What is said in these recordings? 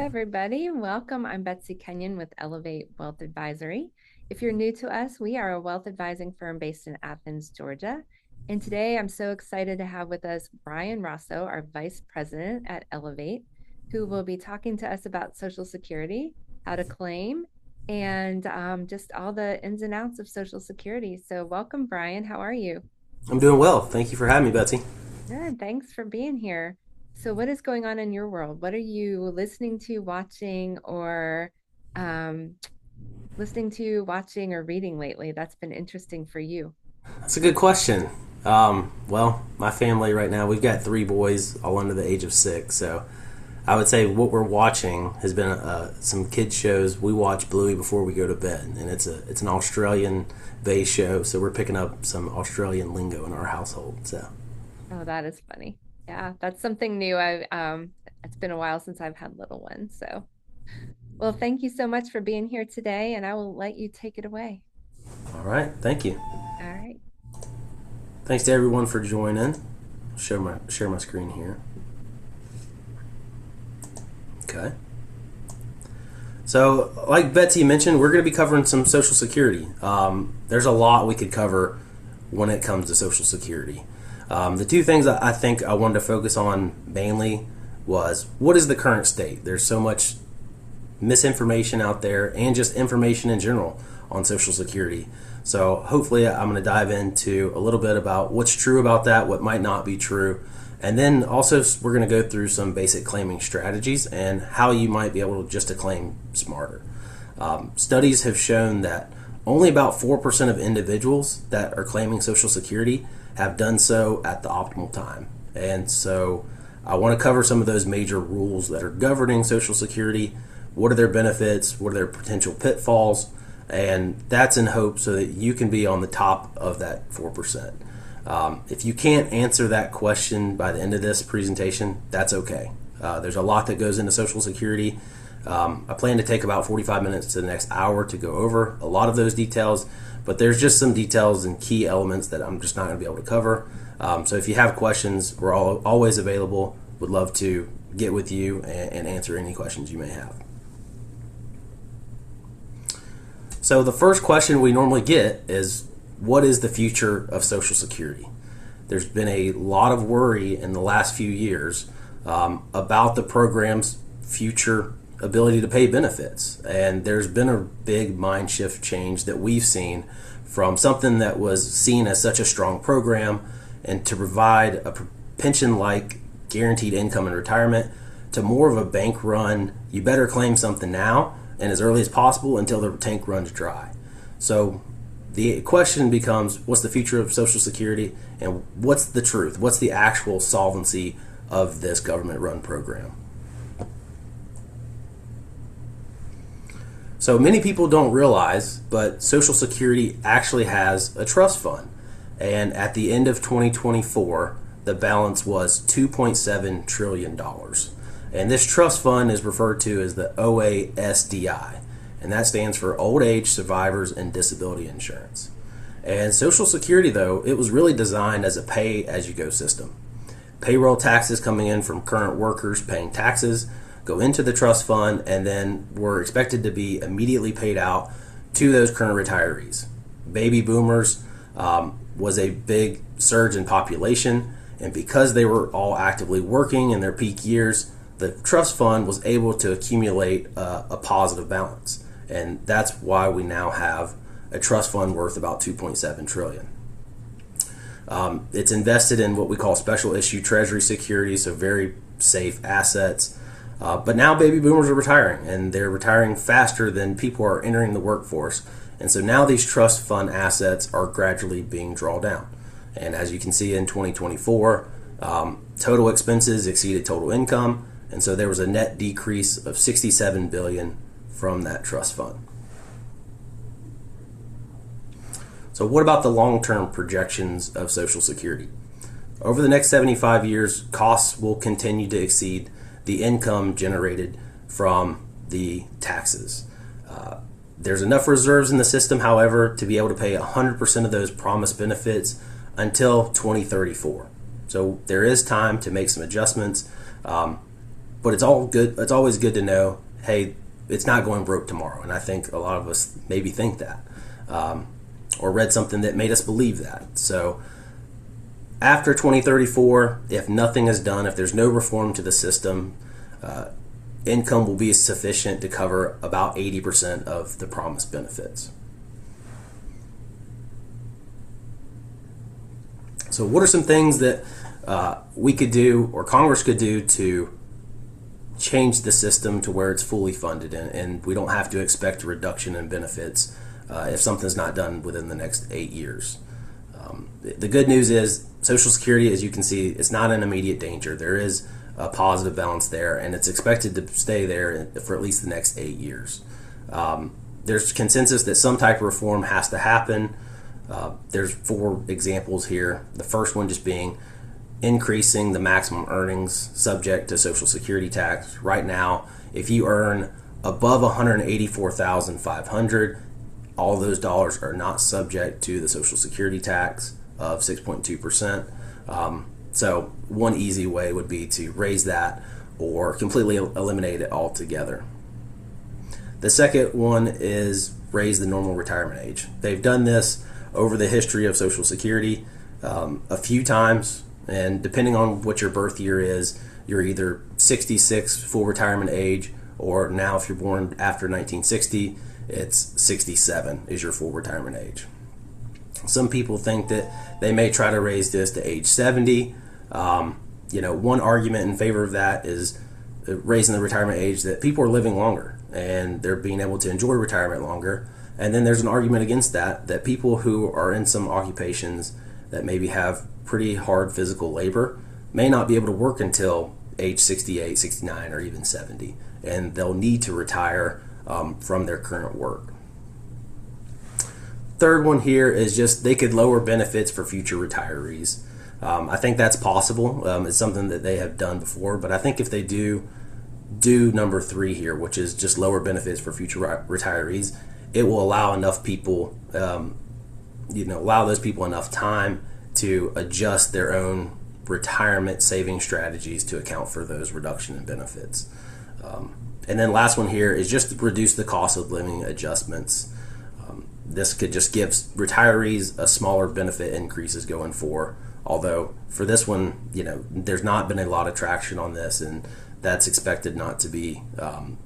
Everybody, welcome. I'm Betsy Kenyon with Elevate Wealth Advisory. If you're new to us, we are a wealth advising firm based in Athens, Georgia. And today I'm so excited to have with us Brian Rosso, our Vice President at Elevate, who will be talking to us about Social Security, how to claim, and just all the ins and outs of Social Security. So, welcome, Brian. How are you? I'm doing well. Thank you for having me, Betsy. Good. Thanks for being here. So, what is going on in your world? What are you listening to, watching, or um, watching, or reading lately? That's been interesting for you. That's a good question. Well, my family right now, we've got three boys, all under the age of 6. So I would say what we're watching has been some kids shows. We watch Bluey before we go to bed, and it's an Australian-based show. So we're picking up some Australian lingo in our household. So Oh, that is funny. Yeah, that's something new. It's been a while since I've had little ones. So, well, thank you so much for being here today, and I will let you take it away. all right, thank you. All right. Thanks to everyone for joining. Share my screen here. Okay. So, like Betsy mentioned, we're going to be covering some Social Security. There's a lot we could cover when it comes to Social Security. The two things I think I wanted to focus on mainly was what is the current state? There's so much misinformation out there and just information in general on Social Security. So hopefully I'm going to dive into a little bit about what's true about that, what might not be true, and then also we're going to go through some basic claiming strategies and how you might be able just to claim smarter. Studies have shown that only about 4% of individuals that are claiming Social Security have done so at the optimal time. And so I want to cover some of those major rules that are governing Social Security. What are their benefits? What are their potential pitfalls? And that's in hope so that you can be on the top of that 4%. If you can't answer that question by the end of this presentation, that's okay. There's a lot that goes into Social Security. I plan to take about 45 minutes to the next hour to go over a lot of those details, but there's just some details and key elements that I'm just not going to be able to cover. So if you have questions, we're always available. Would love to get with you and answer any questions you may have. So the first question we normally get is, what is the future of Social Security? There's been a lot of worry in the last few years about the program's future ability to pay benefits. And there's been a big mind shift change that we've seen from something that was seen as such a strong program and to provide a pension-like guaranteed income in retirement to more of a bank run, you better claim something now and as early as possible until the tank runs dry. So the question becomes, what's the future of Social Security and what's the truth? What's the actual solvency of this government-run program? So many people don't realize, but Social Security actually has a trust fund. And at the end of 2024, the balance was $2.7 trillion. And this trust fund is referred to as the OASDI, and that stands for Old Age Survivors and Disability Insurance. And Social Security, though, it was really designed as a pay-as-you-go system. Payroll taxes coming in from current workers paying taxes go into the trust fund and then were expected to be immediately paid out to those current retirees. Baby boomers was a big surge in population, and because they were all actively working in their peak years, the trust fund was able to accumulate a positive balance. And that's why we now have a trust fund worth about 2.7 trillion. It's invested in what we call special issue treasury securities, so very safe assets. But now baby boomers are retiring, and they're retiring faster than people are entering the workforce. And so now these trust fund assets are gradually being drawn down. And as you can see in 2024, total expenses exceeded total income, and so there was a net decrease of $67 billion from that trust fund. So what about the long-term projections of Social Security? Over the next 75 years, costs will continue to exceed the income generated from the taxes. There's enough reserves in the system, however, to be able to pay 100% of those promised benefits until 2034. So there is time to make some adjustments. But it's all good. It's always good to know, hey, it's not going broke tomorrow. And I think a lot of us maybe think that, or read something that made us believe that. So after 2034, if nothing is done, if there's no reform to the system, income will be sufficient to cover about 80% of the promised benefits. So what are some things that we could do or Congress could do to change the system to where it's fully funded and we don't have to expect a reduction in benefits if something's not done within the next 8 years? The good news is Social Security, as you can see, it's not in immediate danger. There is a positive balance there, and it's expected to stay there for at least the next 8 years. There's consensus that some type of reform has to happen. There's 4 examples here. The first one just being increasing the maximum earnings subject to Social Security tax. Right now, if you earn above $184,500, all those dollars are not subject to the Social Security tax of 6.2%. So one easy way would be to raise that or completely eliminate it altogether. The second one is raise the normal retirement age. They've done this over the history of Social Security a few times, and depending on what your birth year is, you're either 66 full retirement age, or now if you're born after 1960, it's 67 is your full retirement age. Some people think that they may try to raise this to age 70. One argument in favor of that is raising the retirement age, that people are living longer and they're being able to enjoy retirement longer. And then there's an argument against that people who are in some occupations that maybe have pretty hard physical labor may not be able to work until age 68, 69, or even 70. And they'll need to retire from their current work. Third one here is just they could lower benefits for future retirees. I think that's possible. It's something that they have done before, but I think if they do number 3 here, which is just lower benefits for future retirees, it will allow enough people, allow those people enough time to adjust their own retirement saving strategies to account for those reduction in benefits. And then last one here is just to reduce the cost of living adjustments. This could just give retirees a smaller benefit increases going forward. Although for this one, there's not been a lot of traction on this, and that's expected not to be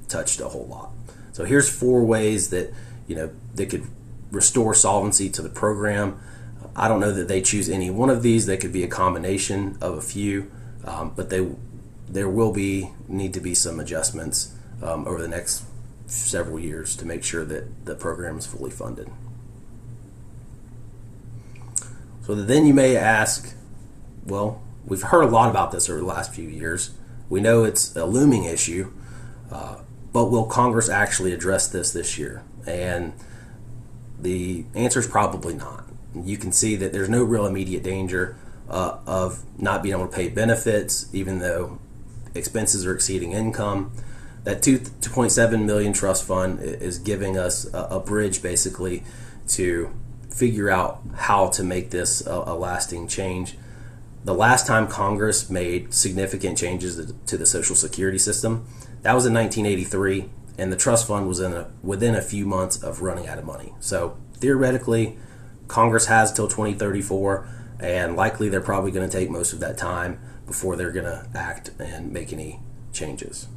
touched a whole lot. So here's 4 ways that they could restore solvency to the program. I don't know that they choose any one of these. They could be a combination of a few, but there will need to be some adjustments over the next several years to make sure that the program is fully funded. So then you may ask, well, we've heard a lot about this over the last few years. We know it's a looming issue, but will Congress actually address this year? And the answer is probably not. You can see that there's no real immediate danger of not being able to pay benefits, even though expenses are exceeding income. That 2.7 million trust fund is giving us a bridge basically to figure out how to make this a lasting change. The last time Congress made significant changes to the Social Security system, that was in 1983, and the trust fund was within a few months of running out of money. So theoretically, Congress has till 2034, and likely they're probably going to take most of that time before they're going to act and make any changes.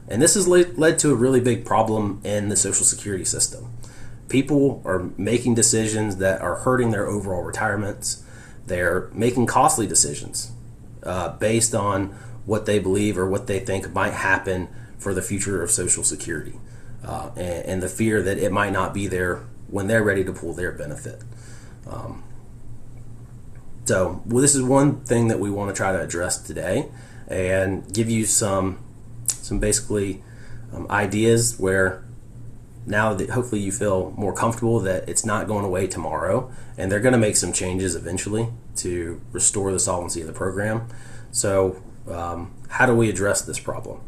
And this has led to a really big problem in the Social Security system. People are making decisions that are hurting their overall retirements. They're making costly decisions based on what they believe or what they think might happen for the future of Social Security, and the fear that it might not be there when they're ready to pull their benefit. So this is one thing that we want to try to address today and give you some basically ideas where now that hopefully you feel more comfortable that it's not going away tomorrow, and they're going to make some changes eventually to restore the solvency of the program. So how do we address this problem?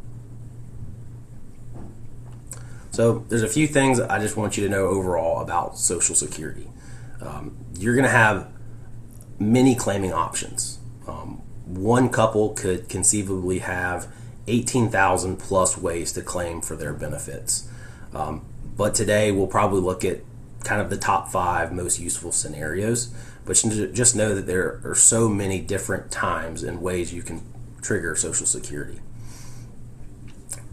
So there's a few things I just want you to know overall about Social Security. You're going to have many claiming options. one couple could conceivably have 18,000 plus ways to claim for their benefits. But today we'll probably look at kind of the top 5 most useful scenarios. But just know that there are so many different times and ways you can trigger Social Security.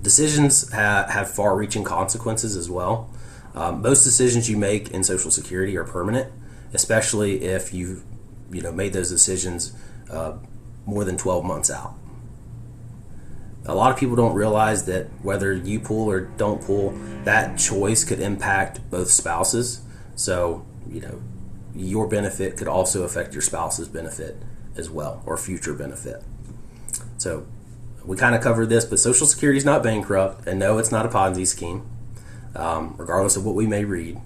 Decisions have far-reaching consequences as well. Most decisions you make in Social Security are permanent, especially if you've made those decisions more than 12 months out. A lot of people don't realize that whether you pull or don't pull, that choice could impact both spouses. So, your benefit could also affect your spouse's benefit as well, or future benefit. So, we kind of covered this, but Social Security is not bankrupt, and no, it's not a Ponzi scheme, regardless of what we may read.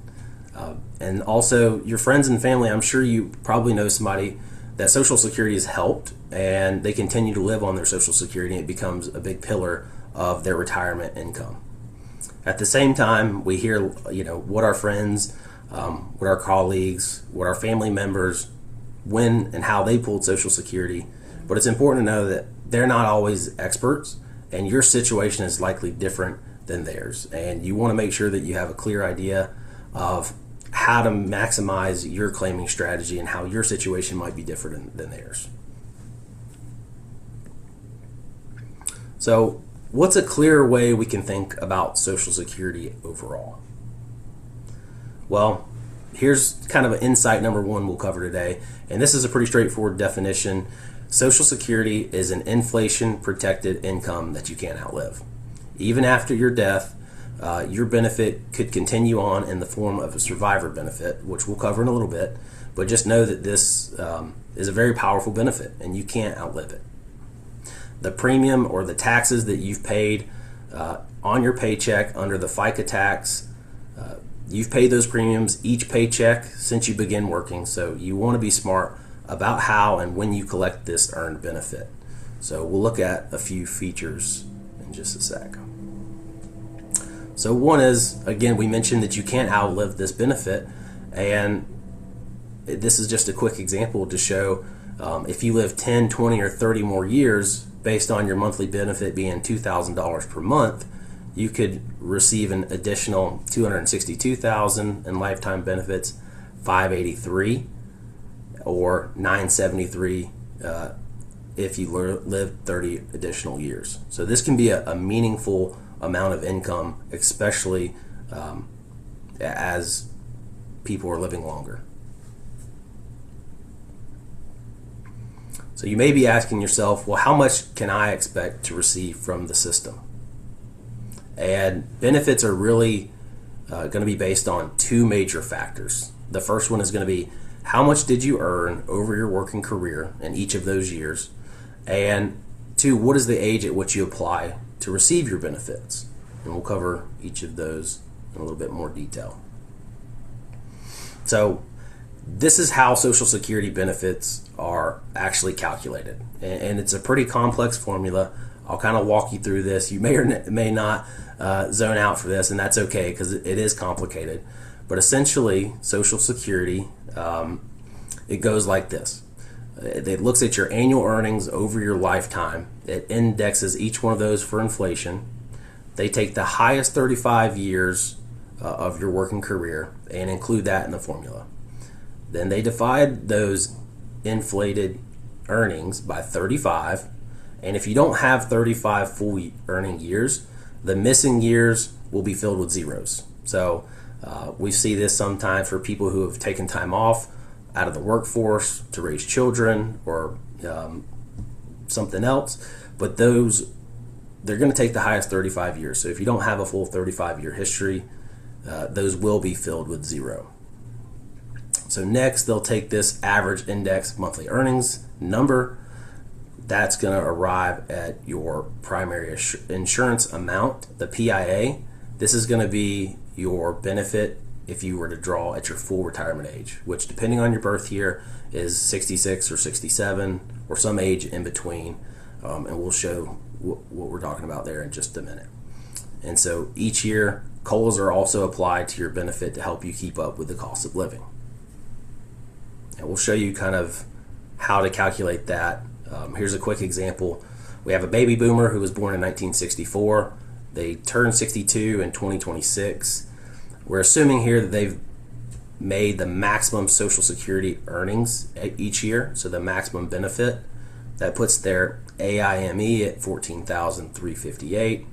And also, your friends and family, I'm sure you probably know somebody that Social Security has helped, and they continue to live on their Social Security, and it becomes a big pillar of their retirement income. At the same time, we hear, what our friends, what our colleagues, what our family members, when and how they pulled Social Security. But it's important to know that they're not always experts, and your situation is likely different than theirs. And you want to make sure that you have a clear idea of how to maximize your claiming strategy and how your situation might be different than theirs. So, what's a clearer way we can think about Social Security overall? Well, here's kind of an insight number 1 we'll cover today, and this is a pretty straightforward definition. Social Security is an inflation-protected income that you can't outlive. Even after your death, your benefit could continue on in the form of a survivor benefit, which we'll cover in a little bit, but just know that this is a very powerful benefit, and you can't outlive it. The premium or the taxes that you've paid on your paycheck under the FICA tax, you've paid those premiums each paycheck since you begin working, so you want to be smart about how and when you collect this earned benefit. So we'll look at a few features in just a sec. So one is, again, we mentioned that you can't outlive this benefit, and this is just a quick example to show if you live 10, 20, or 30 more years, based on your monthly benefit being $2,000 per month, you could receive an additional $262,000 in lifetime benefits, $583, or $973 if you live 30 additional years. So this can be a meaningful amount of income, especially as people are living longer. So you may be asking yourself, well, how much can I expect to receive from the system? And benefits are really going to be based on 2 major factors. The first one is going to be how much did you earn over your working career in each of those years? And 2, what is the age at which you apply to receive your benefits? And we'll cover each of those in a little bit more detail. So this is how Social Security benefits are actually calculated. And it's a pretty complex formula. I'll kind of walk you through this. You may or may not zone out for this, and that's okay because it is complicated. But essentially, Social Security, it goes like this. It looks at your annual earnings over your lifetime. It indexes each one of those for inflation. They take the highest 35 years of your working career and include that in the formula. Then they divide those inflated earnings by 35, and if you don't have 35 full earning years, the missing years will be filled with zeros. So we see this sometimes for people who have taken time off out of the workforce to raise children or something else, but they're going to take the highest 35 years. So if you don't have a full 35-year history, those will be filled with 0. So next, they'll take this average index monthly earnings number. That's going to arrive at your primary insurance amount, the PIA. This is going to be your benefit if you were to draw at your full retirement age, which depending on your birth year is 66 or 67 or some age in between. And we'll show what we're talking about there in just a minute. And so each year, COLAs are also applied to your benefit to help you keep up with the cost of living. And we'll show you kind of how to calculate that Here's a quick example. We have a baby boomer who was born in 1964. They turn 62 in 2026. We're assuming here that they've made the maximum Social Security earnings each year, so the maximum benefit. That puts their AIME at 14,358.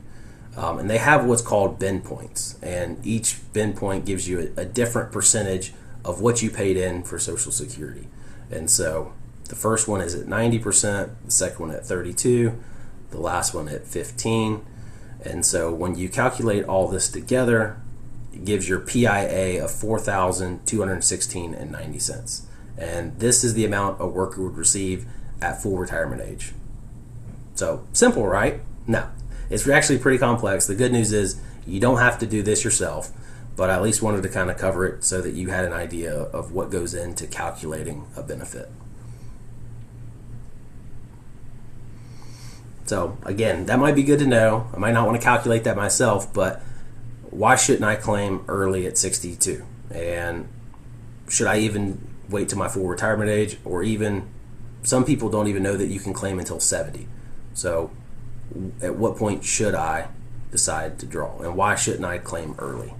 And they have what's called bin points, and each bin point gives you a different percentage of what you paid in for Social Security. And so the first one is at 90%, the second one at 32%, the last one at 15%. And so when you calculate all this together, it gives your PIA of $4,216.90. And this is the amount a worker would receive at full retirement age. So simple, right? No. It's actually pretty complex. The good news is you don't have to do this yourself, but I at least wanted to kind of cover it so that you had an idea of what goes into calculating a benefit. So again, that might be good to know. I might not want to calculate that myself, but why shouldn't I claim early at 62? And should I even wait to my full retirement age? Or even, some people don't even know that you can claim until 70. So at what point should I decide to draw? And why shouldn't I claim early?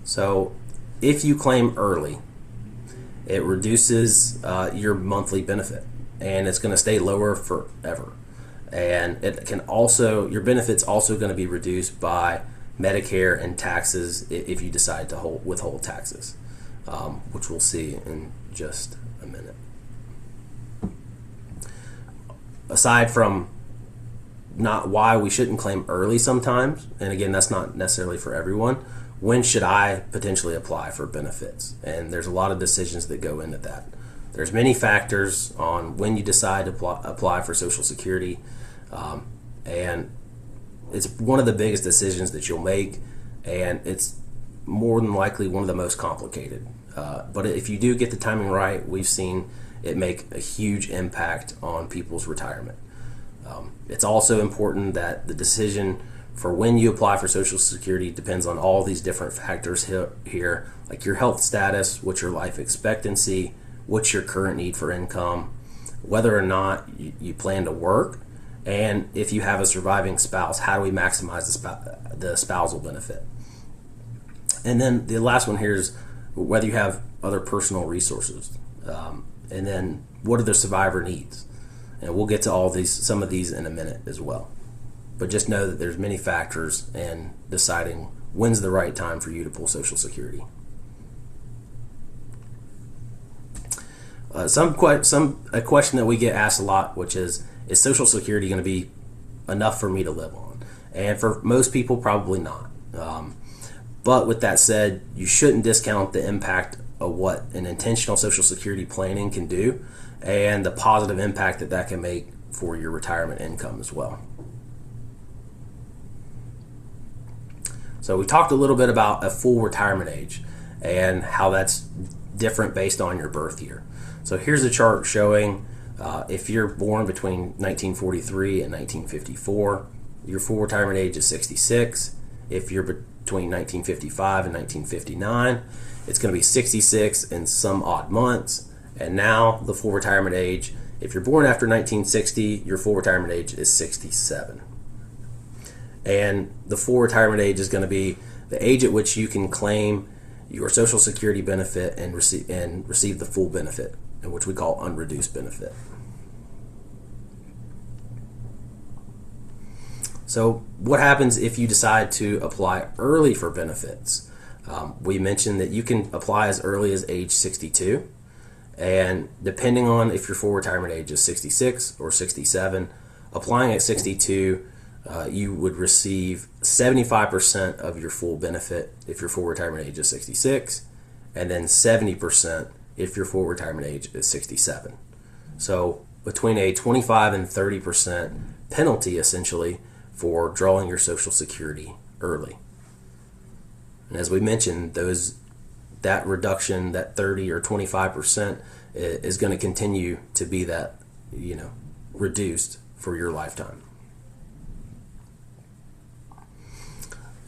So if you claim early, it reduces your monthly benefit, and it's going to stay lower forever. And it can also, your benefit's also going to be reduced by Medicare and taxes if you decide to withhold taxes, which we'll see in just a minute. Aside from not why we shouldn't claim early sometimes, and again, that's not necessarily for everyone, when should I potentially apply for benefits? And there's a lot of decisions that go into that. There's many factors on when you decide to apply for Social Security, and it's one of the biggest decisions that you'll make, and it's more than likely one of the most complicated. But if you do get the timing right, we've seen it make a huge impact on people's retirement. It's also important that the decision for when you apply for Social Security depends on all these different factors here, like your health status, what's your life expectancy, what's your current need for income, whether or not you plan to work, and if you have a surviving spouse, how do we maximize the spousal benefit? And then the last one here is whether you have other personal resources. And then what are the survivor needs? And we'll get to some of these in a minute as well. But just know that there's many factors in deciding when's the right time for you to pull Social Security. A question that we get asked a lot, which is Social Security going to be enough for me to live on? And for most people, probably not. But with that said, you shouldn't discount the impact of what an intentional Social Security planning can do and the positive impact that can make for your retirement income as well. So we talked a little bit about a full retirement age and how that's different based on your birth year. So here's a chart showing if you're born between 1943 and 1954, your full retirement age is 66. If you're between 1955 and 1959, it's going to be 66 in some odd months. And now the full retirement age, if you're born after 1960, your full retirement age is 67. And the full retirement age is going to be the age at which you can claim your Social Security benefit and receive the full benefit, which we call unreduced benefit. So what happens if you decide to apply early for benefits? We mentioned that you can apply as early as age 62, and depending on if your full retirement age is 66 or 67, applying at 62, you would receive 75% of your full benefit if your full retirement age is 66, and then 70% if your full retirement age is 67. So between a 25 and 30% penalty essentially for drawing your Social Security early. And as we mentioned, that reduction, that 30 or 25%, is going to continue to be that, reduced for your lifetime.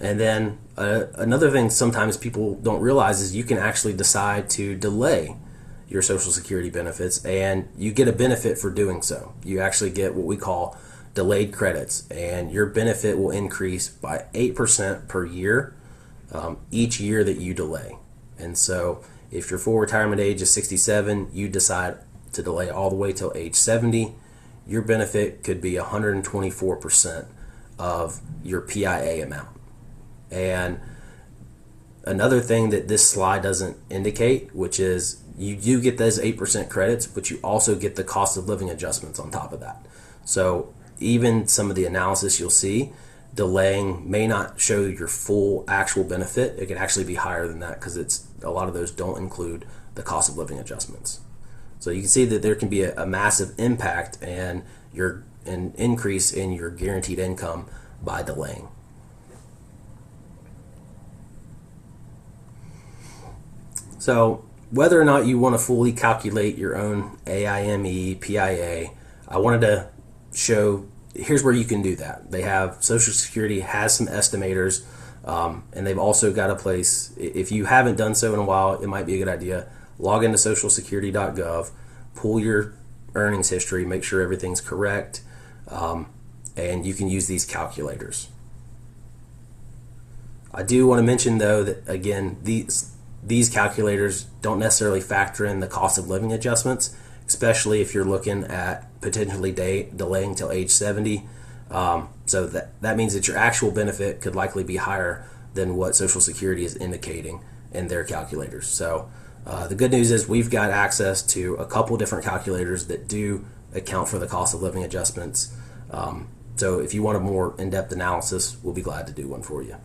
And then another thing sometimes people don't realize is you can actually decide to delay your Social Security benefits, and you get a benefit for doing so. You actually get what we call delayed credits, and your benefit will increase by 8% per year each year that you delay. And so if your full retirement age is 67, you decide to delay all the way till age 70, your benefit could be 124% of your PIA amount. And another thing that this slide doesn't indicate, which is you do get those 8% credits, but you also get the cost of living adjustments on top of that. So even some of the analysis you'll see, delaying may not show your full actual benefit. It could actually be higher than that because a lot of those don't include the cost of living adjustments. So you can see that there can be a massive impact and an increase in your guaranteed income by delaying. So whether or not you want to fully calculate your own AIME, PIA, I wanted to show here's where you can do that. They have Social Security has some estimators, and they've also got a place. If you haven't done so in a while, it might be a good idea. Log into socialsecurity.gov, pull your earnings history, make sure everything's correct, and you can use these calculators. I do want to mention though that again these calculators don't necessarily factor in the cost of living adjustments, especially if you're looking at potentially delaying till age 70. So that means that your actual benefit could likely be higher than what Social Security is indicating in their calculators. So the good news is we've got access to a couple different calculators that do account for the cost of living adjustments. So if you want a more in-depth analysis, we'll be glad to do one for you.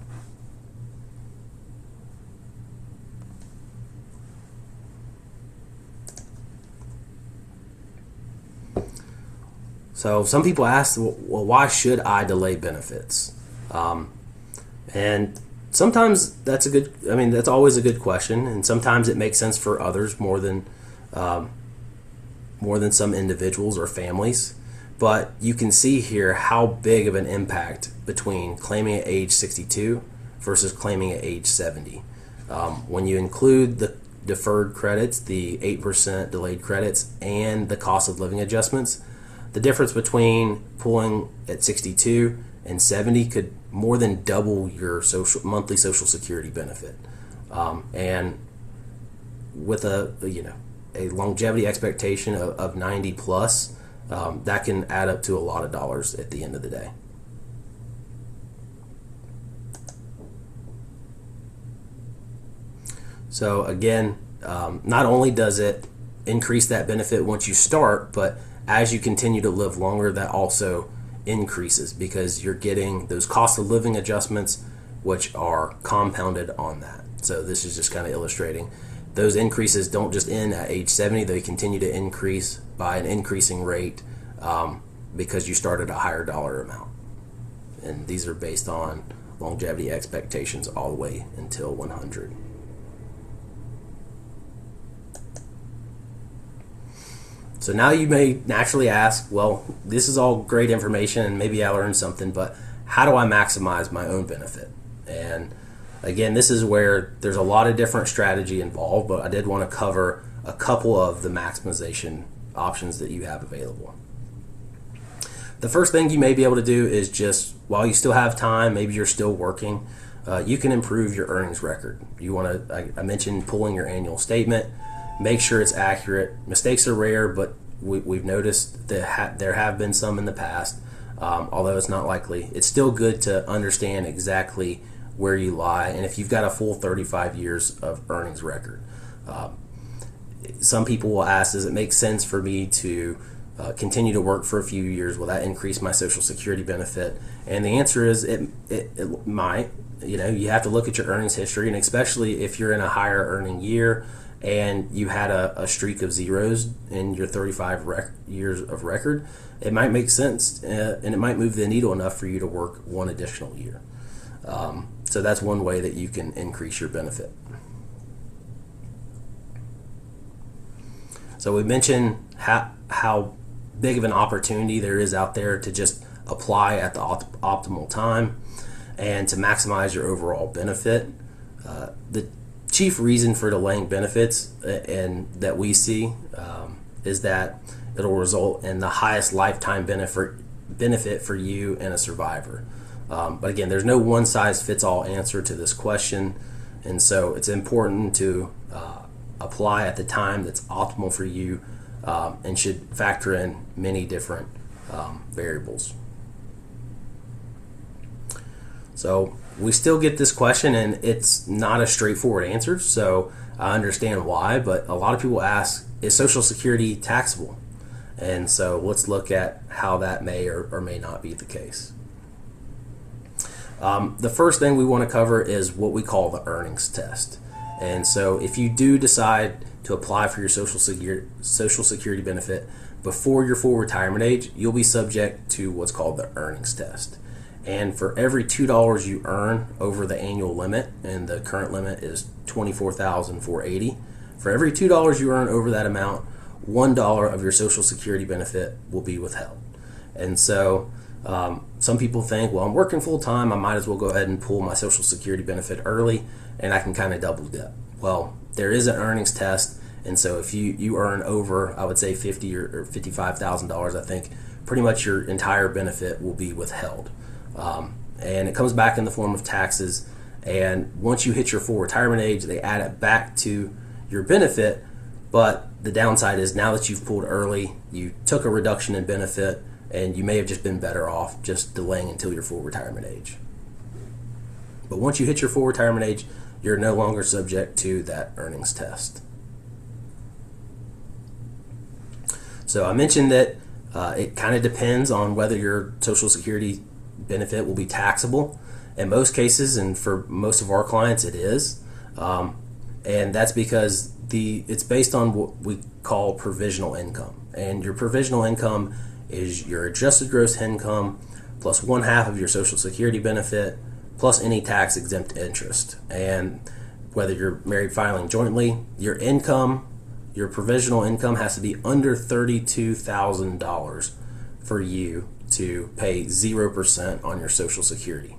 So some people ask, well, why should I delay benefits? And sometimes that's that's always a good question, and sometimes it makes sense for others more than some individuals or families. But you can see here how big of an impact between claiming at age 62 versus claiming at age 70. When you include the deferred credits, the 8% delayed credits, and the cost of living adjustments, the difference between pulling at 62 and 70 could more than double your monthly Social Security benefit. And with a longevity expectation of 90 plus, that can add up to a lot of dollars at the end of the day. So again, not only does it increase that benefit once you start, but as you continue to live longer, that also increases because you're getting those cost of living adjustments, which are compounded on that. So this is just kind of illustrating. Those increases don't just end at age 70, they continue to increase by an increasing rate because you started a higher dollar amount. And these are based on longevity expectations all the way until 100. So now you may naturally ask, well, this is all great information and maybe I learned something, but how do I maximize my own benefit? And again, this is where there's a lot of different strategy involved, but I did want to cover a couple of the maximization options that you have available. The first thing you may be able to do is just, while you still have time, maybe you're still working, you can improve your earnings record. You want to, I mentioned pulling your annual statement. Make sure it's accurate. Mistakes are rare, but we've noticed that there have been some in the past. Although it's not likely, it's still good to understand exactly where you lie, and if you've got a full 35 years of earnings record. Some people will ask, does it make sense for me to continue to work for a few years? Will that increase my Social Security benefit? And the answer is it might. You have to look at your earnings history, and especially if you're in a higher earning year and you had a streak of zeros in your 35 years of record, it might make sense, and it might move the needle enough for you to work one additional year. So that's one way that you can increase your benefit. So we mentioned how big of an opportunity there is out there to just apply at the optimal time and to maximize your overall benefit. The chief reason for delaying benefits and that we see is that it'll result in the highest lifetime benefit for you and a survivor. But again, there's no one size fits all answer to this question, and so it's important to apply at the time that's optimal for you, and should factor in many different variables. So we still get this question, and it's not a straightforward answer, so I understand why, but a lot of people ask, is Social Security taxable? And so let's look at how that may or may not be the case. The first thing we want to cover is what we call the earnings test. And so if you do decide to apply for your Social Security benefit before your full retirement age, you'll be subject to what's called the earnings test. And for every $2 you earn over the annual limit, and the current limit is $24,480, for every $2 you earn over that amount, $1 of your Social Security benefit will be withheld. And so some people think, well, I'm working full time, I might as well go ahead and pull my Social Security benefit early and I can kind of double dip. Well, there is an earnings test, and so if you earn over, I would say $50,000 or $55,000, I think pretty much your entire benefit will be withheld. And it comes back in the form of taxes, and once you hit your full retirement age, they add it back to your benefit. But the downside is, now that you've pulled early, you took a reduction in benefit, and you may have just been better off just delaying until your full retirement age. But once you hit your full retirement age, you're no longer subject to that earnings test. So I mentioned that it kind of depends on whether your Social Security benefit will be taxable. In most cases, and for most of our clients, it is. And that's because it's based on what we call provisional income. And your provisional income is your adjusted gross income plus 1/2 of your Social Security benefit plus any tax exempt interest. And whether you're married filing jointly, your income, your provisional income has to be under $32,000 for you to pay 0% on your Social Security.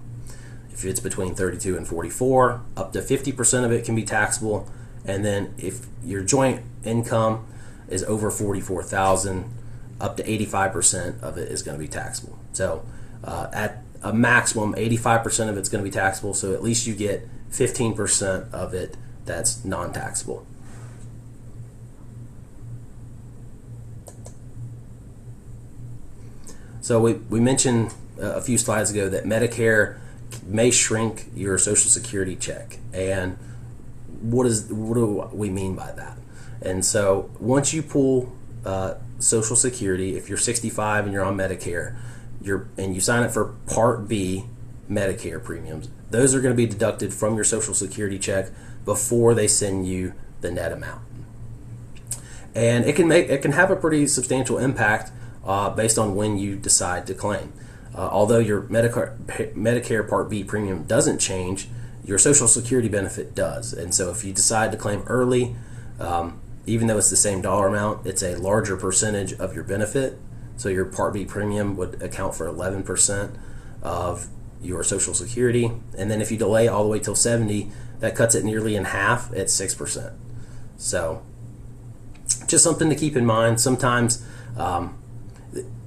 If it's between 32 and 44, up to 50% of it can be taxable. And then if your joint income is over 44,000, up to 85% of it is going to be taxable. So at a maximum, 85% of it's going to be taxable. So at least you get 15% of it that's non-taxable. So we mentioned a few slides ago that Medicare may shrink your Social Security check. And what do we mean by that? And so once you pull Social Security, if you're 65 and you're on Medicare, and you sign up for Part B Medicare premiums, those are going to be deducted from your Social Security check before they send you the net amount. And it can have a pretty substantial impact based on when you decide to claim. Although your Medicare Part B premium doesn't change, your Social Security benefit does. And so if you decide to claim early, even though it's the same dollar amount, it's a larger percentage of your benefit. So your Part B premium would account for 11% of your Social Security. And then if you delay all the way till 70, that cuts it nearly in half at 6%. So just something to keep in mind. Sometimes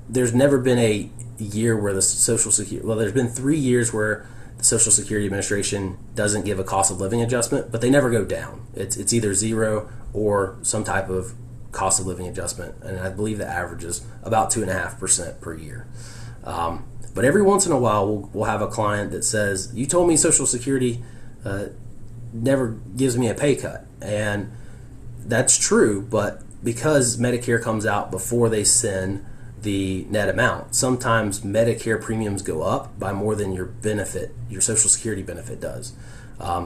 there's never been a year where the Social Security, well, there's been 3 years where the Social Security Administration doesn't give a cost of living adjustment, but they never go down. It's either zero or some type of cost of living adjustment, and I believe the average is about 2.5% per year. But every once in a while, we'll have a client that says, "You told me Social Security never gives me a pay cut," and that's true. But because Medicare comes out before they send the net amount, sometimes Medicare premiums go up by more than your Social Security benefit does.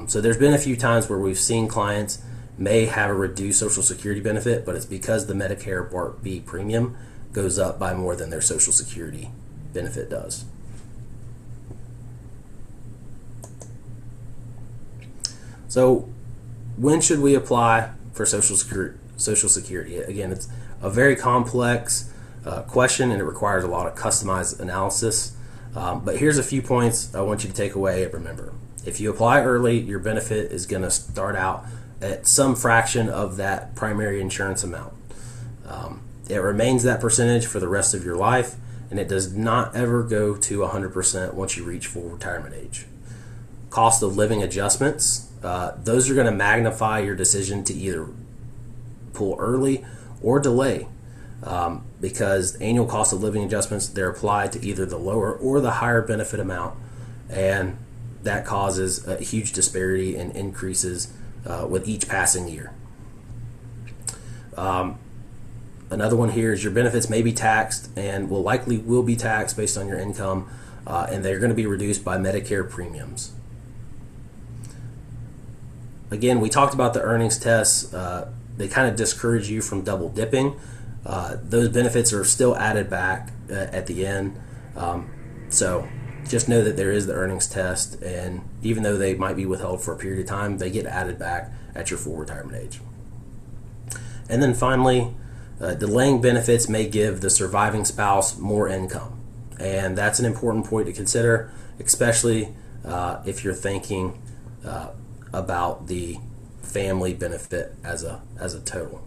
So there's been a few times where we've seen clients may have a reduced Social Security benefit, but it's because the Medicare Part B premium goes up by more than their Social Security benefit does. So when should we apply for Social Security? Again, it's a very complex question, and it requires a lot of customized analysis. But here's a few points I want you to take away and remember. If you apply early, your benefit is going to start out at some fraction of that primary insurance amount. It remains that percentage for the rest of your life, and it does not ever go to 100% once you reach full retirement age. Cost of living adjustments, those are going to magnify your decision to either pull early or delay, because annual cost of living adjustments, they're applied to either the lower or the higher benefit amount, and that causes a huge disparity and increases with each passing year. Another one here is your benefits may be taxed and will likely be taxed based on your income, and they're going to be reduced by Medicare premiums. Again, we talked about the earnings tests. They kind of discourage you from double dipping. Those benefits are still added back at the end. So just know that there is the earnings test, and even though they might be withheld for a period of time, they get added back at your full retirement age. And then finally, delaying benefits may give the surviving spouse more income. And that's an important point to consider, especially if you're thinking about the family benefit as a total.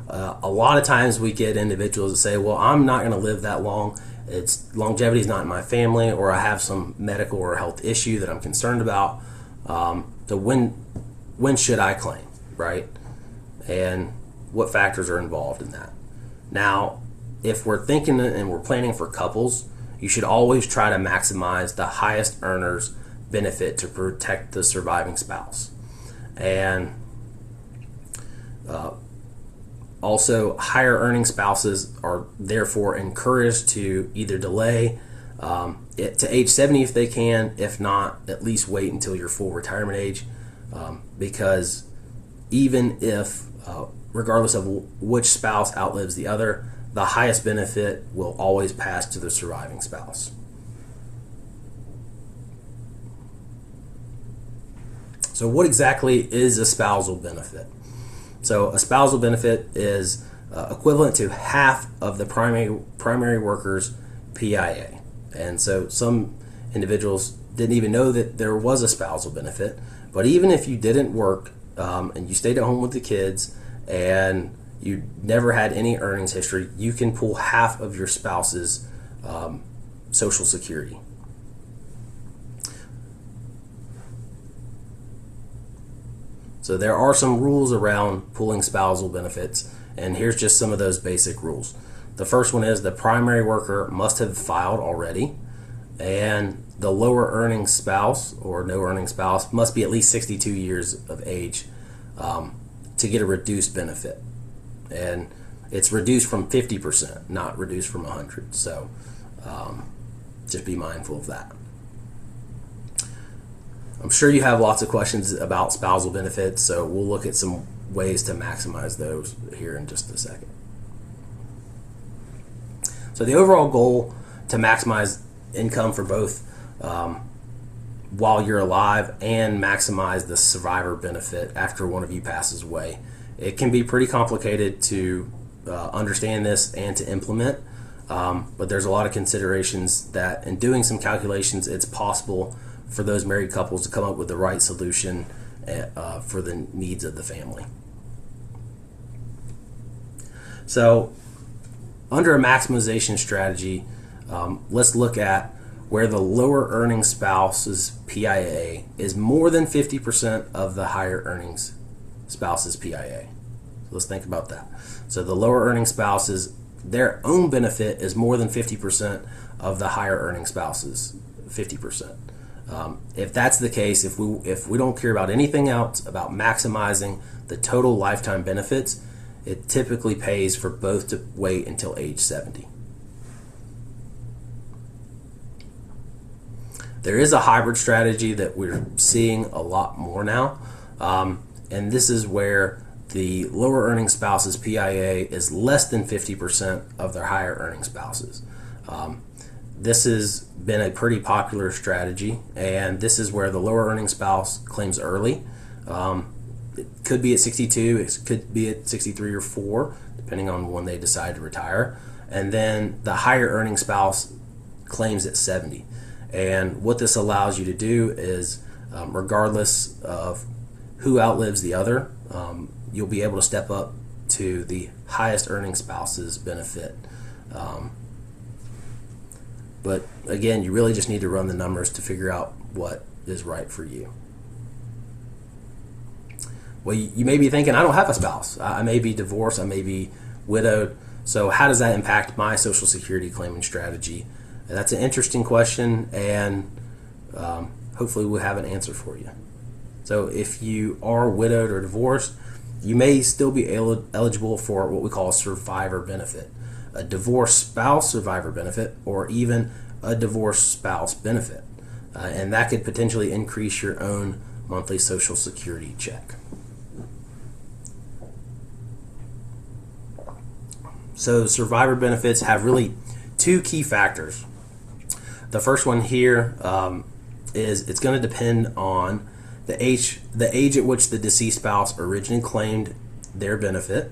A lot of times we get individuals that say, well, I'm not going to live that long. Longevity is not in my family, or I have some medical or health issue that I'm concerned about. So when should I claim, right? And what factors are involved in that? Now, if we're thinking and we're planning for couples, you should always try to maximize the highest earner's benefit to protect the surviving spouse. And also, higher earning spouses are therefore encouraged to either delay it to age 70 if they can, if not, at least wait until your full retirement age, because even if regardless of which spouse outlives the other, the highest benefit will always pass to the surviving spouse. So what exactly is a spousal benefit? So a spousal benefit is equivalent to half of the primary worker's PIA. And so some individuals didn't even know that there was a spousal benefit. But even if you didn't work and you stayed at home with the kids and you never had any earnings history, you can pull half of your spouse's Social Security. So there are some rules around pulling spousal benefits, and here's just some of those basic rules. The first one is the primary worker must have filed already, and the lower earning spouse or no earning spouse must be at least 62 years of age to get a reduced benefit. And it's reduced from 50%, not reduced from 100. So just be mindful of that. I'm sure you have lots of questions about spousal benefits, so we'll look at some ways to maximize those here in just a second. So the overall goal to maximize income for both while you're alive and maximize the survivor benefit after one of you passes away. It can be pretty complicated to understand this and to implement, but there's a lot of considerations that in doing some calculations, it's possible for those married couples to come up with the right solution for the needs of the family. So under a maximization strategy, let's look at where the lower earning spouse's PIA is more than 50% of the higher earnings spouse's PIA. So let's think about that. So the lower earning spouse's, their own benefit is more than 50% of the higher earning spouse's 50%. If that's the case, if we don't care about anything else about maximizing the total lifetime benefits, it typically pays for both to wait until age 70. There is a hybrid strategy that we're seeing a lot more now, and this is where the lower earning spouse's PIA is less than 50% of their higher earning spouses. This has been a pretty popular strategy, and this is where the lower earning spouse claims early. It could be at 62, it could be at 63 or 4, depending on when they decide to retire. And then the higher earning spouse claims at 70. And what this allows you to do is, regardless of who outlives the other, you'll be able to step up to the highest earning spouse's benefit. But again, you really just need to run the numbers to figure out what is right for you. Well, you may be thinking, I don't have a spouse. I may be divorced. I may be widowed. So how does that impact my Social Security claiming strategy? That's an interesting question, and hopefully we'll have an answer for you. So if you are widowed or divorced, you may still be eligible for what we call a survivor benefit, a divorced spouse survivor benefit, or even a divorced spouse benefit. And that could potentially increase your own monthly Social Security check. So survivor benefits have really two key factors. The first one here is it's going to depend on the age at which the deceased spouse originally claimed their benefit.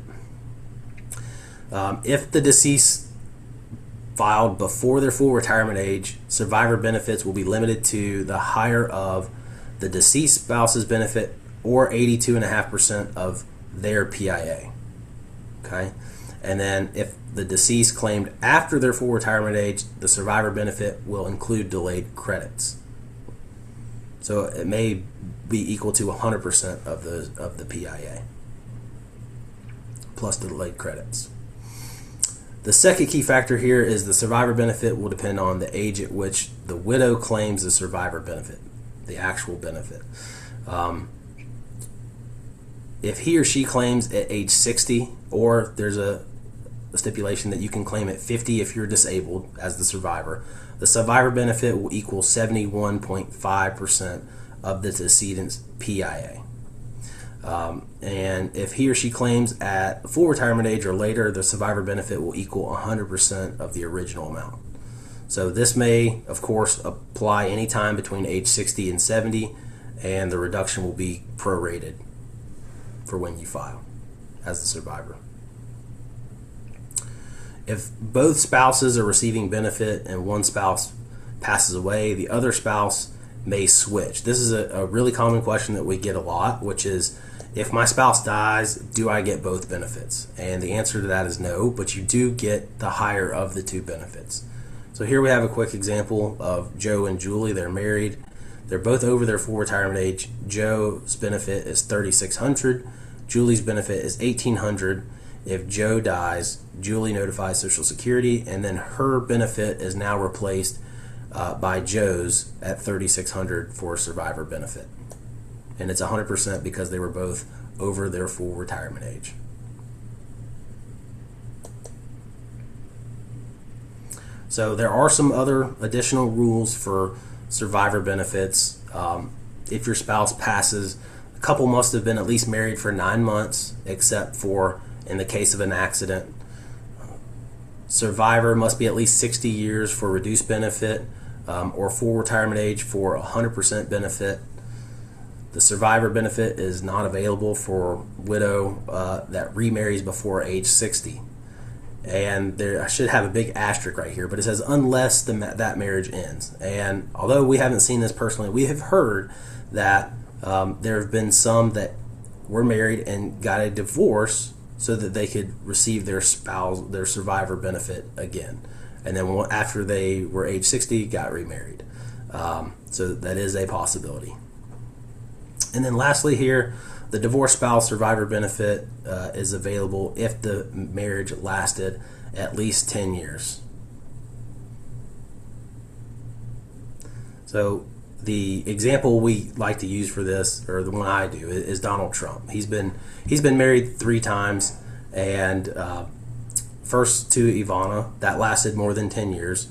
If the deceased filed before their full retirement age, survivor benefits will be limited to the higher of the deceased spouse's benefit or 82.5% of their PIA. Okay? And then if the deceased claimed after their full retirement age, the survivor benefit will include delayed credits. So it may be equal to 100% of the PIA plus the delayed credits. The second key factor here is the survivor benefit will depend on the age at which the widow claims the survivor benefit, the actual benefit. If he or she claims at age 60, or there's a stipulation that you can claim at 50 if you're disabled as the survivor benefit will equal 71.5% of the decedent's PIA. And if he or she claims at full retirement age or later, the survivor benefit will equal 100% of the original amount. So this may, of course, apply anytime between age 60 and 70, and the reduction will be prorated for when you file as the survivor. If both spouses are receiving benefit and one spouse passes away, the other spouse may switch. This is a really common question that we get a lot, which is, if my spouse dies, do I get both benefits? And the answer to that is no, but you do get the higher of the two benefits. So here we have a quick example of Joe and Julie. They're married. They're both over their full retirement age. Joe's benefit is $3,600. Julie's benefit is $1,800. If Joe dies, Julie notifies Social Security, and then her benefit is now replaced by Joe's at $3,600 for a survivor benefit. And it's 100% because they were both over their full retirement age. So there are some other additional rules for survivor benefits. If your spouse passes, the couple must have been at least married for 9 months, except for in the case of an accident. Survivor must be at least 60 years for reduced benefit, or full retirement age for 100% benefit. The survivor benefit is not available for widow that remarries before age 60. And there, I should have a big asterisk right here, but it says unless that marriage ends. And although we haven't seen this personally, we have heard that there have been some that were married and got a divorce so that they could receive their survivor benefit again. And then after they were age 60, got remarried. So that is a possibility. And then lastly here, the divorced spouse survivor benefit is available if the marriage lasted at least 10 years. So the example we like to use for this, or the one I do, is Donald Trump. He's been married 3 times, and first to Ivana, that lasted more than 10 years.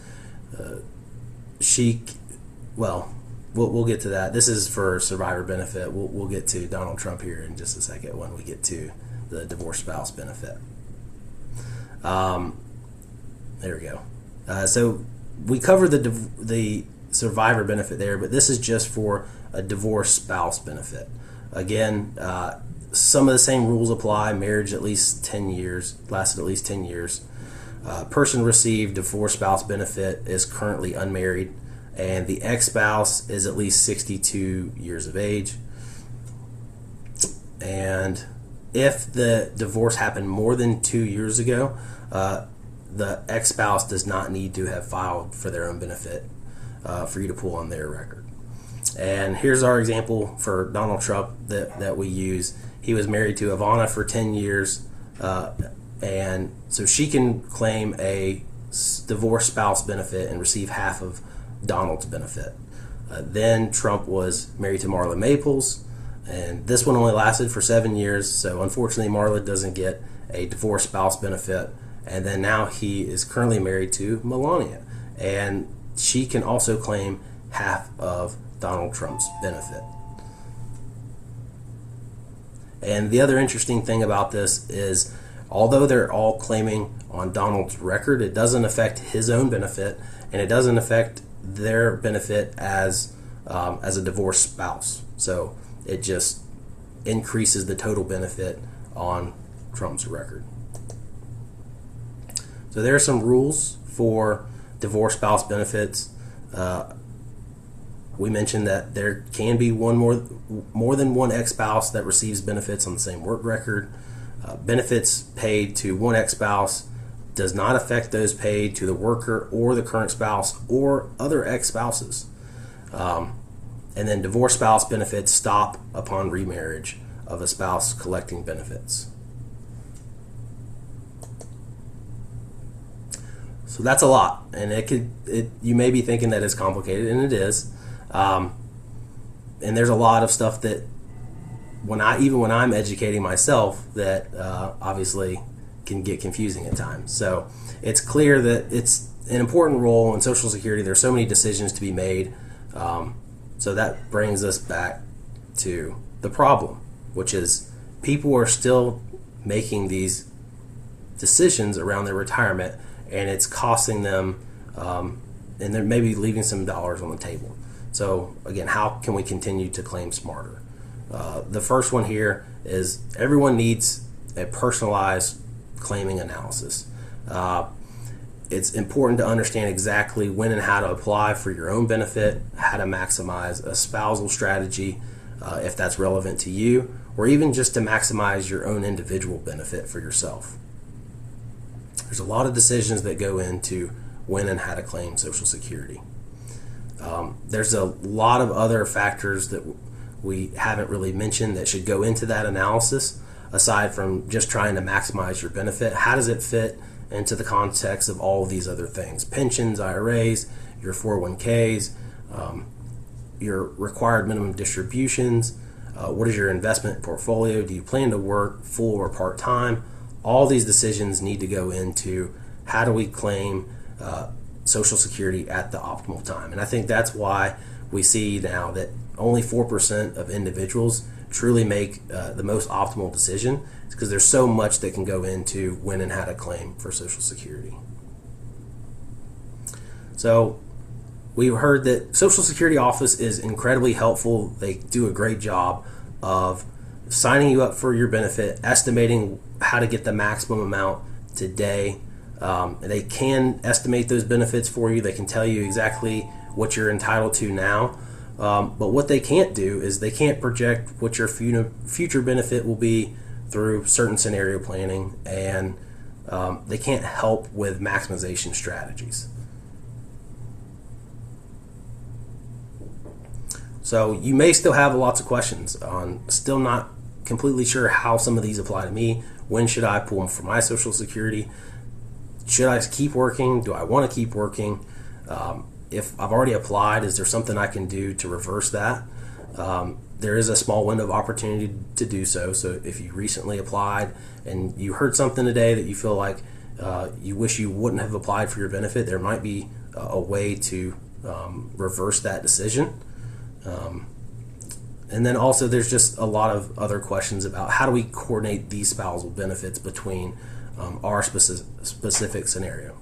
We'll get to that. This is for survivor benefit. We'll get to Donald Trump here in just a second when we get to the divorced spouse benefit. There we go. So we covered the survivor benefit there, but this is just for a divorced spouse benefit. Again, some of the same rules apply. Marriage lasted at least 10 years. Person received divorced spouse benefit is currently unmarried, and the ex-spouse is at least 62 years of age. And if the divorce happened more than 2 years ago, the ex-spouse does not need to have filed for their own benefit for you to pull on their record. And here's our example for Donald Trump that we use. He was married to Ivana for 10 years, and so she can claim a divorced spouse benefit and receive half of Donald's benefit. Then Trump was married to Marla Maples, and this one only lasted for 7 years, so unfortunately Marla doesn't get a divorced spouse benefit. And then now he is currently married to Melania, and she can also claim half of Donald Trump's benefit. And the other interesting thing about this is, although they're all claiming on Donald's record, it doesn't affect his own benefit, and it doesn't affect their benefit as a divorced spouse. So it just increases the total benefit on Trump's record. So there are some rules for divorced spouse benefits. We mentioned that there can be more than one ex-spouse that receives benefits on the same work record. Benefits paid to one ex-spouse does not affect those paid to the worker or the current spouse or other ex-spouses. And then divorced spouse benefits stop upon remarriage of a spouse collecting benefits. So that's a lot, and you may be thinking that it's complicated, and it is. And there's a lot of stuff that when I'm educating myself, that obviously can get confusing at times. So it's clear that it's an important role in Social Security. There's so many decisions to be made. So that brings us back to the problem, which is people are still making these decisions around their retirement, and it's costing them, and they're maybe leaving some dollars on the table. So again, how can we continue to claim smarter? The first one here is everyone needs a personalized claiming analysis. It's important to understand exactly when and how to apply for your own benefit, how to maximize a spousal strategy if that's relevant to you, or even just to maximize your own individual benefit for yourself. There's a lot of decisions that go into when and how to claim Social Security. There's a lot of other factors that we haven't really mentioned that should go into that analysis, aside from just trying to maximize your benefit. How does it fit into the context of all of these other things? Pensions, IRAs, your 401ks, your required minimum distributions, what is your investment portfolio? Do you plan to work full or part-time? All these decisions need to go into how do we claim Social Security at the optimal time. And I think that's why we see now that only 4% of individuals truly make the most optimal decision. It's because there's so much that can go into when and how to claim for Social Security. So we've heard that Social Security office is incredibly helpful. They do a great job of signing you up for your benefit, estimating how to get the maximum amount today. They can estimate those benefits for you. They can tell you exactly what you're entitled to now. But what they can't do is they can't project what your future benefit will be through certain scenario planning, and they can't help with maximization strategies. So you may still have lots of questions on, still not completely sure how some of these apply to me. When should I pull them for my Social Security? Should I keep working? Do I want to keep working? If I've already applied, is there something I can do to reverse that? There is a small window of opportunity to do so. So if you recently applied and you heard something today that you feel like you wish you wouldn't have applied for your benefit, there might be a way to reverse that decision. And then also there's just a lot of other questions about how do we coordinate these spousal benefits between our specific scenario.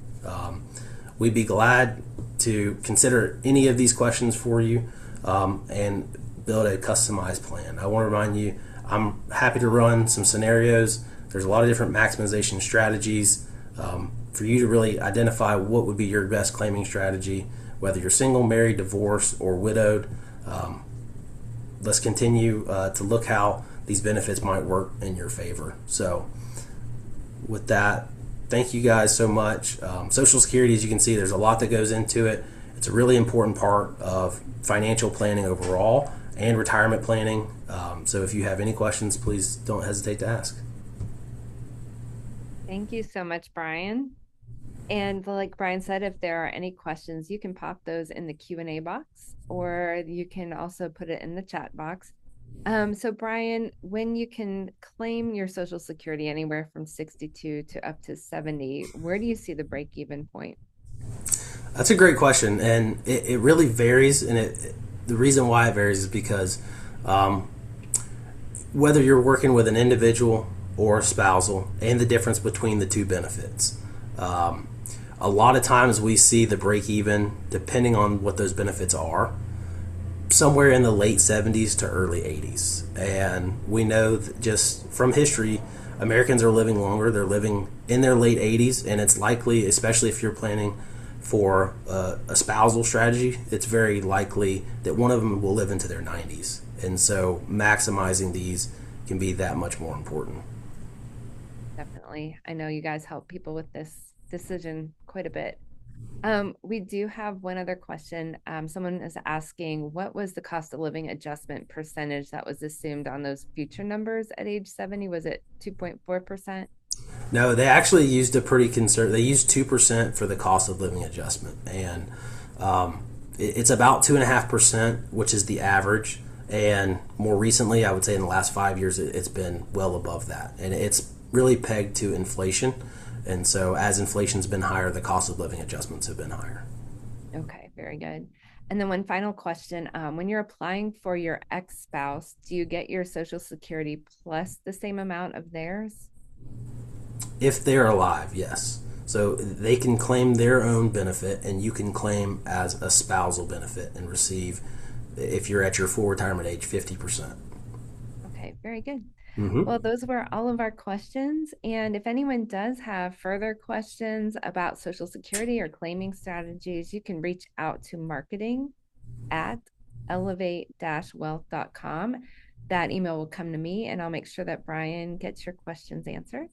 We'd be glad to consider any of these questions for you and build a customized plan. I want to remind you, I'm happy to run some scenarios. There's a lot of different maximization strategies for you to really identify what would be your best claiming strategy, whether you're single, married, divorced, or widowed. Let's continue to look how these benefits might work in your favor. So, with that, thank you guys so much. Social Security, as you can see, there's a lot that goes into it. It's a really important part of financial planning overall and retirement planning. So, if you have any questions, please don't hesitate to ask. Thank you so much, Brian. And like Brian said, if there are any questions, you can pop those in the Q&A box, or you can also put it in the chat box. So Brian, when you can claim your Social Security anywhere from 62 to up to 70, where do you see the break even point? That's a great question, and it really varies. And the reason why it varies is because um, whether you're working with an individual or a spousal, and the difference between the two benefits. Um, a lot of times we see the break even, depending on what those benefits are, somewhere in the late 70s to early 80s. And we know that just from history, Americans are living longer. They're living in their late 80s, and it's likely, especially if you're planning for a spousal strategy, it's very likely that one of them will live into their 90s. And so maximizing these can be that much more important. Definitely. I know you guys help people with this decision quite a bit. We do have one other question. Someone is asking, what was the cost of living adjustment percentage that was assumed on those future numbers at age 70? Was it 2.4%? No, they actually used a pretty conservative. They used 2% for the cost of living adjustment, and it's about 2.5%, which is the average. And more recently, I would say in the last 5 years, it's been well above that, and it's really pegged to inflation. And so, as inflation's been higher, the cost of living adjustments have been higher. Okay, very good. And then one final question. When you're applying for your ex-spouse, do you get your Social Security plus the same amount of theirs? If they're alive, yes. So they can claim their own benefit, and you can claim as a spousal benefit and receive, if you're at your full retirement age, 50%. Okay, very good. Mm-hmm. Well, those were all of our questions. And if anyone does have further questions about Social Security or claiming strategies, you can reach out to marketing at elevate-wealth.com. That email will come to me, and I'll make sure that Brian gets your questions answered.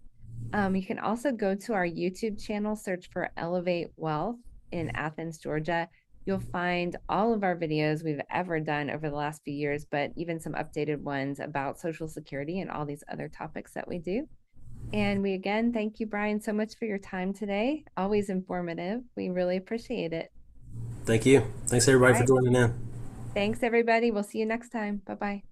You can also go to our YouTube channel, search for Elevate Wealth in Athens, Georgia. You'll find all of our videos we've ever done over the last few years, but even some updated ones about Social Security and all these other topics that we do. And we again thank you, Brian, so much for your time today. Always informative. We really appreciate it. Thank you. Thanks All everybody for right. joining in. Thanks, everybody. We'll see you next time. Bye bye.